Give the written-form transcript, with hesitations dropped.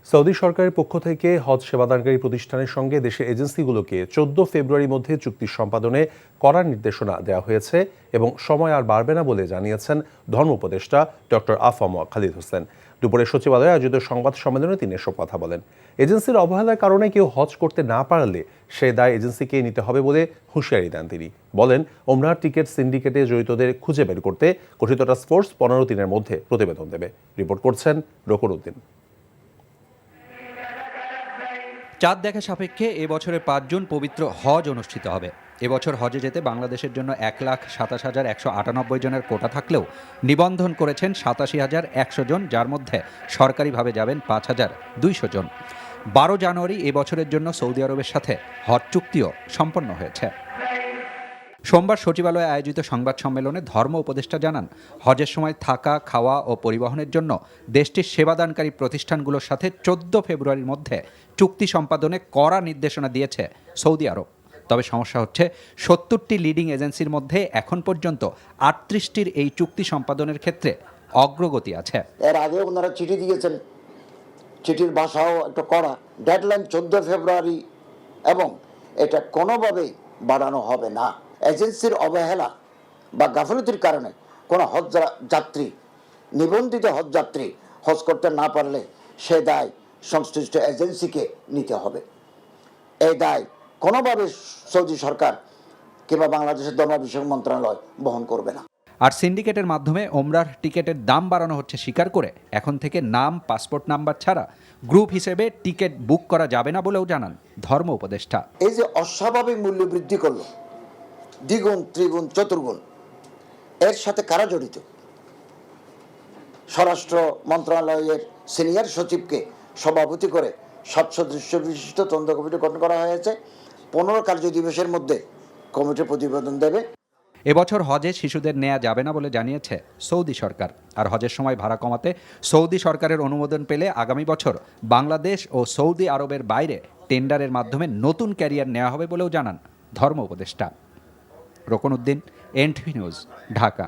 Saudi সরকারের পক্ষ থেকে হজ সেবাদানকারী প্রতিষ্ঠানের সঙ্গে দেশের এজেন্সিগুলোকে 14 ফেব্রুয়ারির মধ্যে চুক্তি সম্পাদনে করার নির্দেশনা দেওয়া হয়েছে এবং সময় আর বাড়বে না বলে জানিয়েছেন ধর্ম উপদেষ্টা ডক্টর আফম খালিদ হোসেন। দুপুরে সচিবালয়ে আয়োজিত সংবাদ সম্মেলনে তিনি এসব কথা বলেন। এজেন্সির অবহেলার কারণে কেউ হজ করতে না পারলে সে দায় এজেন্সিকে নিতে হবে বলে হুঁশিয়ারি দেন তিনি। বলেন, ওমরাহ টিকিট সিন্ডিকেটে জড়িতদের খুঁজে বের করতে গঠিত টাস্ক ফোর্স 15 দিনের মধ্যে প্রতিবেদন দেবে। রিপোর্ট করছেন রকুন উদ্দিন। চাঁদ দেখা সাপেক্ষে এবছরের 5 জুন পবিত্র হজ অনুষ্ঠিত হবে। এবছর হজে যেতে বাংলাদেশের জন্য 1,27,198 জনের কোটা থাকলেও নিবন্ধন করেছেন 87,100 জন, যার মধ্যে সরকারিভাবে যাবেন 5,200 জন। 12 জানুয়ারি এবছরের জন্য সৌদি আরবের সাথে হজ চুক্তিও সম্পন্ন হয়েছে। সোমবার সচিবালয়ে আয়োজিত সংবাদ সম্মেলনে ধর্ম উপদেষ্টা জানান, হজের সময় থাকা, খাওয়া ও পরিবহনের জন্য দেশটির সেবাদানকারী প্রতিষ্ঠানগুলোর সাথে 14 ফেব্রুয়ারির মধ্যে চুক্তি সম্পাদনে কড়া নির্দেশনা দিয়েছে সৌদি আরব। তবে সমস্যা হচ্ছে 70টি লিডিং এজেন্সির মধ্যে এখন পর্যন্ত 38টির এই চুক্তি সম্পাদনের ক্ষেত্রে অগ্রগতি আছে। এর আগে ওনারা চিঠি দিয়েছেন, চিঠির ভাষাও একটা কড়া, ডেডলাইন 14 ফেব্রুয়ারি, এবং এটা কোনোভাবেই বাড়ানো হবে না। এজেন্সির অবহেলা বা গাফিলতির কারণে কোনো হজ যাত্রী, নিবন্ধিত হজ যাত্রী হজ করতে না পারলে সে দায় সংশ্লিষ্ট এজেন্সিকে নিতে হবে। এই দায় কোনোভাবে সৌদি সরকার কিংবা বাংলাদেশের ধর্ম বিষয়ক মন্ত্রণালয় বহন করবে না। আর সিন্ডিকেটের মাধ্যমে ওমরাহ টিকেটের দাম বাড়ানো হচ্ছে স্বীকার করে এখন থেকে নাম, পাসপোর্ট নাম্বার ছাড়া গ্রুপ হিসেবে টিকিট বুক করা যাবে না বলেও জানান ধর্ম উপদেষ্টা। এই যে অস্বাভাবিক মূল্য বৃদ্ধি করলো, দ্বিগুণ, ত্রিগুণ, চতুর্গুণ, এর সাথে কারা জড়িত? স্বরাষ্ট্র মন্ত্রণালয়ের সিনিয়র সচিবকে সভাপতি করে 7 সদস্য বিশিষ্ট তদন্ত কমিটি গঠন করা হয়েছে। 15 কার্য দিবসের মধ্যে কমিটি প্রতিবেদন দেবে। এবছর হজে শিশুদের নেওয়া যাবে না বলে জানিয়েছে সৌদি সরকার। আর হজের সময় ভাড়া কমাতে সৌদি সরকারের অনুমোদন পেলে আগামী বছর বাংলাদেশ ও সৌদি আরবের বাইরে টেন্ডারের মাধ্যমে নতুন ক্যারিয়ার নেওয়া হবে বলেও জানান ধর্ম উপদেষ্টা। রকুন উদ্দিন, এনটিভি নিউজ, ঢাকা।